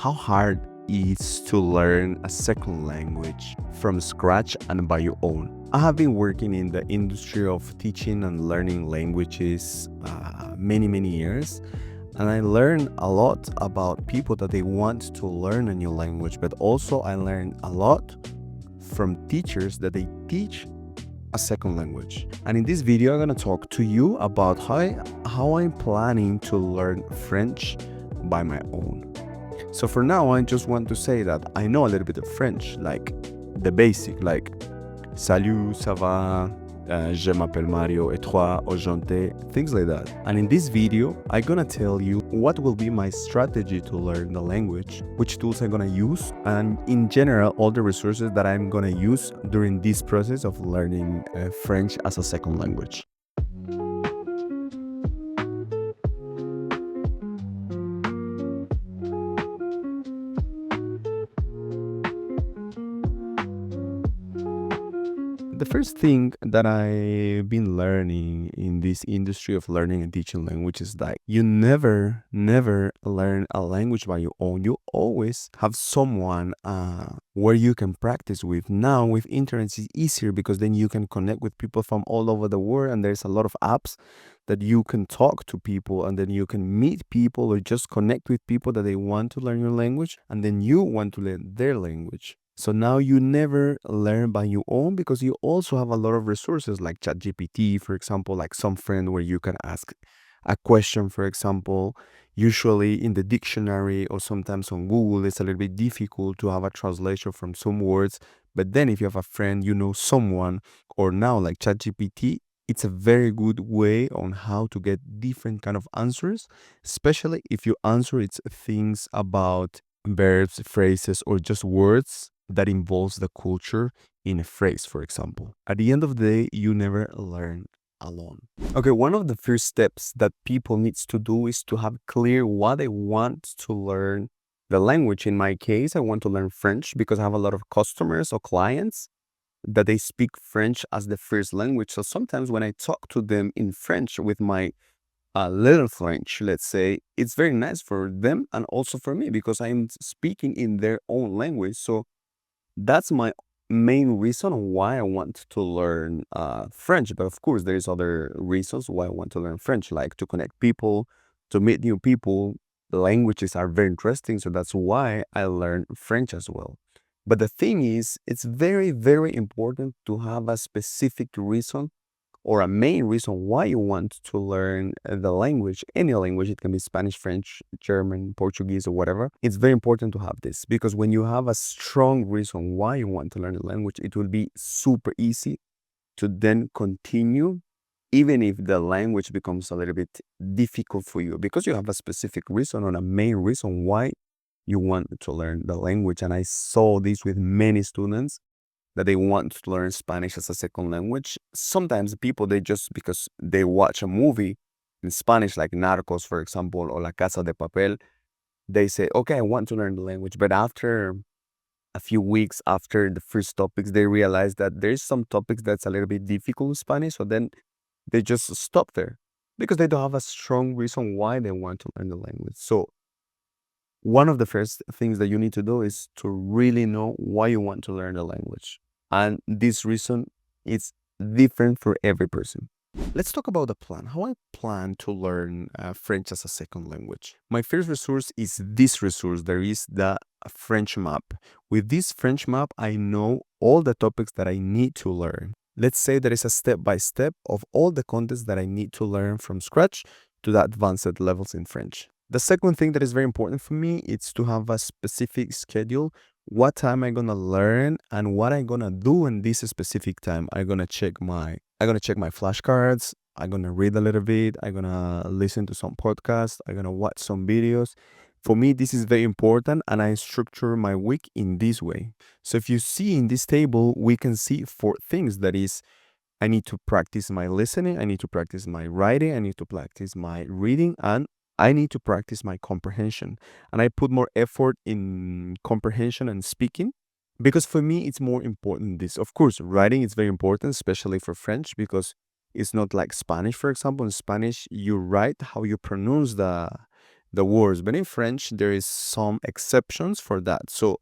how hard it is to learn a second language from scratch and by your own. I have been working in the industry of teaching and learning languages many years, and I learned a lot about people that they want to learn a new language, but also I learned a lot from teachers that they teach a second language. And in this video, I'm gonna talk to you about how I'm planning to learn French by my own. So for now, I just want to say that I know a little bit of French, like the basic, like salut, ça va, je m'appelle Mario, et toi, aujourd'hui, things like that. And in this video, I'm gonna tell you what will be my strategy to learn the language, which tools I'm gonna use, and in general, all the resources that I'm gonna use during this process of learning French as a second language. The first thing that I've been learning in this industry of learning and teaching language is that you never learn a language by your own. You always have someone where you can practice with. Now with internet it's easier because then you can connect with people from all over the world, and there's a lot of apps that you can talk to people, and then you can meet people or just connect with people that they want to learn your language, and then you want to learn their language. So now you never learn by your own because you also have a lot of resources like ChatGPT, for example, like some friend where you can ask a question, for example. Usually in the dictionary or sometimes on Google, it's a little bit difficult to have a translation from some words. But then if you have a friend, you know someone, or now like ChatGPT, it's a very good way on how to get different kind of answers, especially if you answer it's things about verbs, phrases, or just words that involves the culture in a phrase, for example. At the end of the day, you never learn alone. Okay, one of the first steps that people needs to do is to have clear what they want to learn the language. In my case, I want to learn French because I have a lot of customers or clients that they speak French as the first language. So sometimes when I talk to them in French with my little French, let's say, it's very nice for them and also for me because I'm speaking in their own language. So that's my main reason why I want to learn French. But of course, there's other reasons why I want to learn French, like to connect people, to meet new people. The languages are very interesting, so that's why I learn French as well. But the thing is, it's very important to have a specific reason or a main reason why you want to learn the language, any language. It can be Spanish, French, German, Portuguese, or whatever. It's very important to have this because when you have a strong reason why you want to learn the language, it will be super easy to then continue, even if the language becomes a little bit difficult for you because you have a specific reason or a main reason why you want to learn the language. And I saw this with many students that they want to learn Spanish as a second language. Sometimes people, they just because they watch a movie in Spanish, like Narcos, for example, or La Casa de Papel, they say, okay, I want to learn the language. But after a few weeks after the first topics, they realize that there's some topics that's a little bit difficult in Spanish. So then they just stop there because they don't have a strong reason why they want to learn the language. So one of the first things that you need to do is to really know why you want to learn the language. And this reason is different for every person. Let's talk about the plan. How I plan to learn French as a second language. My first resource is this resource. There is the French map. With this French map, I know all the topics that I need to learn. Let's say there is a step-by-step of all the contents that I need to learn from scratch to the advanced levels in French. The second thing that is very important for me is to have a specific schedule. What time I'm gonna learn and what I'm gonna do in this specific time. I'm gonna check my flashcards. I'm gonna read a little bit. I'm gonna listen to some podcasts. I'm gonna watch some videos. For me, this is very important, and I structure my week in this way. So if you see in this table, we can see 4 things. That is, I need to practice my listening. I need to practice my writing. I need to practice my reading, and I need to practice my comprehension. And I put more effort in comprehension and speaking because for me, it's more important this. Of course, writing is very important, especially for French, because it's not like Spanish, for example. In Spanish, you write how you pronounce the words. But in French, there is some exceptions for that. So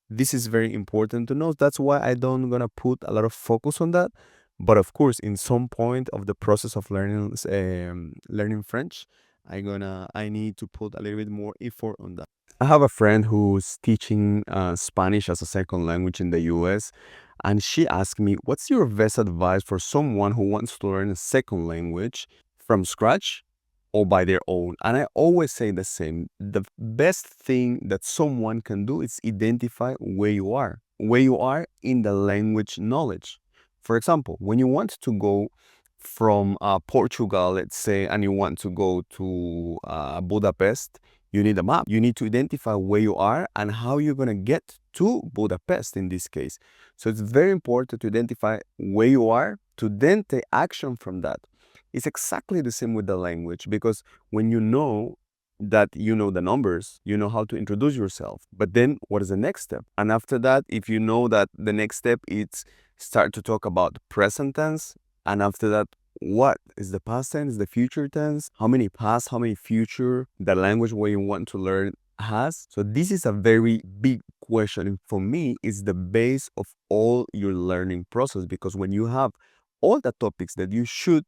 this is very important to know. That's why I don't gonna put a lot of focus on that. But of course, in some point of the process of learning French, I need to put a little bit more effort on that. I have a friend who's teaching Spanish as a second language in the US, and she asked me, "What's your best advice for someone who wants to learn a second language from scratch or by their own?" And I always say the same. The best thing that someone can do is identify where you are in the language knowledge. For example, when you want to go from Portugal, let's say, and you want to go to Budapest, you need a map. You need to identify where you are and how you're going to get to Budapest in this case. So it's very important to identify where you are to then take action from that. It's exactly the same with the language, because when you know that you know the numbers, you know how to introduce yourself. But then what is the next step? And after that, if you know that the next step is start to talk about present tense, and after that, what is the past tense, the future tense, how many past, how many future, the language where you want to learn has. So this is a very big question. And for me, it's the base of all your learning process, because when you have all the topics that you should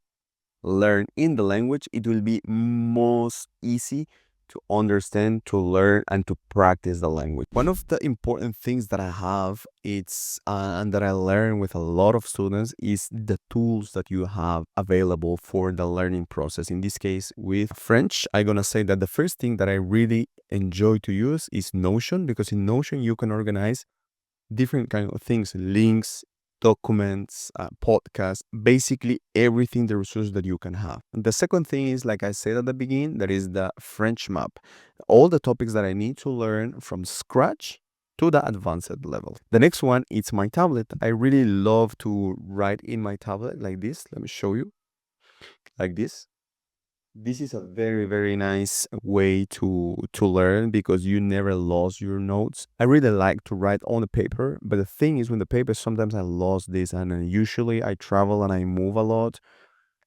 learn in the language, it will be most easy to understand, to learn, and to practice the language. One of the important things that I have, and that I learn with a lot of students, is the tools that you have available for the learning process. In this case, with French, I'm gonna say that the first thing that I really enjoy to use is Notion, because in Notion you can organize different kind of things, links, documents, podcasts, basically everything, the resources that you can have. And the second thing is, like I said at the beginning, that is the French map. All the topics that I need to learn from scratch to the advanced level. The next one is my tablet. I really love to write in my tablet like this. Let me show you. Like this. This is a very, very nice way to learn, because you never lost your notes. I really like to write on the paper, but the thing is, with the paper, sometimes I lost this, and usually I travel and I move a lot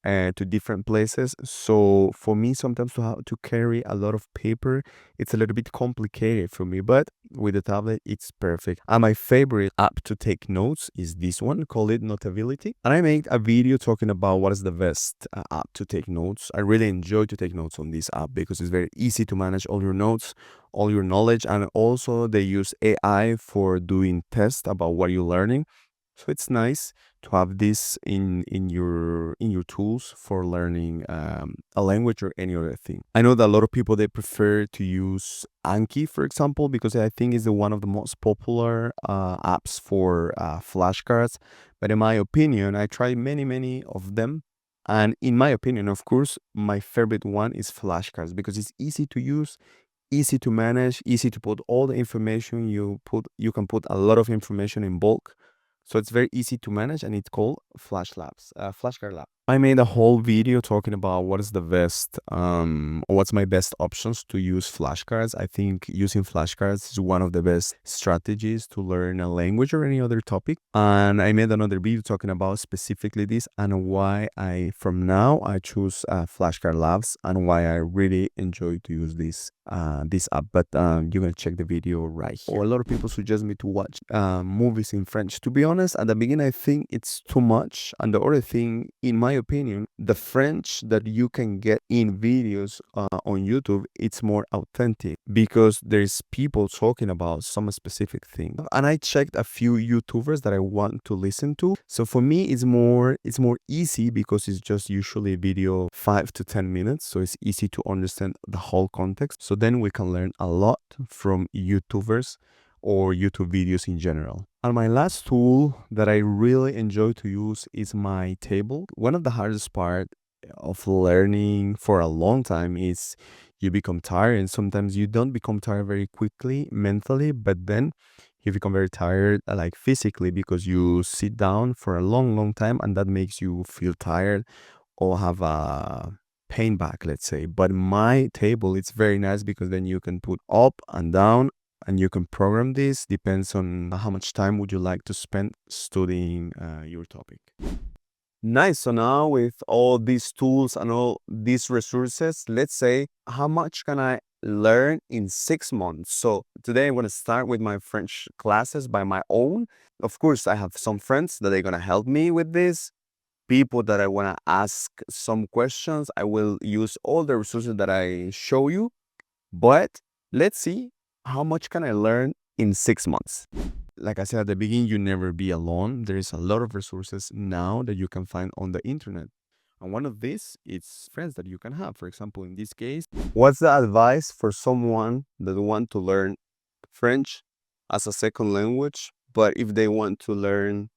to different places. So for me, sometimes to have to carry a lot of paper, it's a little bit complicated for me. But with the tablet, it's perfect. And my favorite app to take notes is this one, called it Notability. And I made a video talking about what is the best app to take notes. I really enjoy to take notes on this app because it's very easy to manage all your notes, all your knowledge, and also they use AI for doing tests about what you're learning. So it's nice to have this in your tools for learning a language or any other thing. I know that a lot of people, they prefer to use Anki, for example, because I think it's one of the most popular apps for flashcards. But in my opinion, I tried many of them. And in my opinion, of course, my favorite one is flashcards, because it's easy to use, easy to manage, easy to put all the information you put. You can put a lot of information in bulk, so it's very easy to manage, and it's called Flashcard Lab. I made a whole video talking about what is the best, what's my best options to use flashcards. I think using flashcards is one of the best strategies to learn a language or any other topic. And I made another video talking about specifically this, and why from now, I choose Flashcard Labs, and why I really enjoy to use this app. But you can check the video right here. Or a lot of people suggest me to watch movies in French. To be honest, at the beginning, I think it's too much. And the other thing, in my opinion, the French that you can get in videos on YouTube, it's more authentic, because there's people talking about some specific thing. And I checked a few YouTubers that I want to listen to. So for me, it's more easy, because it's just usually a video 5 to 10 minutes. So it's easy to understand the whole context. So then we can learn a lot from YouTubers or YouTube videos in general. And my last tool that I really enjoy to use is my table. One of the hardest part of learning for a long time is you become tired, and sometimes you don't become tired very quickly mentally, but then you become very tired like physically, because you sit down for a long time, and that makes you feel tired or have a pain back, let's say. But my table, it's very nice, because then you can put up and down, and you can program this. Depends on how much time would you like to spend studying your topic. Nice. So now, with all these tools and all these resources, let's say, how much can I learn in 6 months. So today I'm going to start with my French classes by my own. Of course, I have some friends that are going to help me with this. People that I want to ask some questions. I will use all the resources that I show you. But let's see how much can I learn in 6 months. Like I said at the beginning, you never be alone. There is a lot of resources now that you can find on the internet. And one of these is friends that you can have. For example, in this case, what's the advice for someone that want to learn French as a second language, but if they want to learn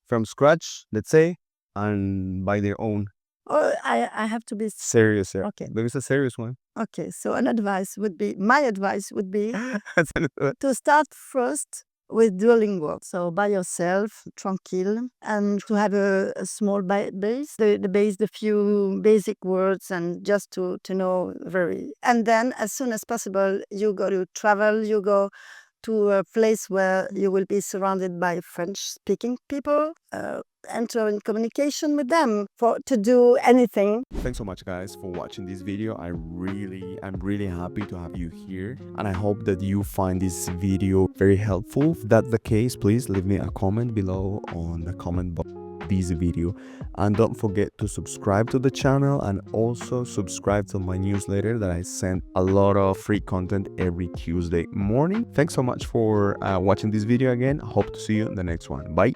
from scratch, let's say, and by their own? Oh, I have to be Serious, yeah. okay. There is a serious one. Okay, so my advice would be to start first with Duolingo. So by yourself, tranquil, and to have a small base, the few basic words, and just to know very. And then as soon as possible, you go to travel, you go to a place where you will be surrounded by French-speaking people, enter in communication with them to do anything. Thanks so much, guys, for watching this video. I'm really happy to have you here, and I hope that you find this video very helpful. If that's the case, please leave me a comment below on the comment box this video, and don't forget to subscribe to the channel and also subscribe to my newsletter that I send a lot of free content every Tuesday morning. Thanks so much for watching this video again. Hope to see you in the next one. Bye.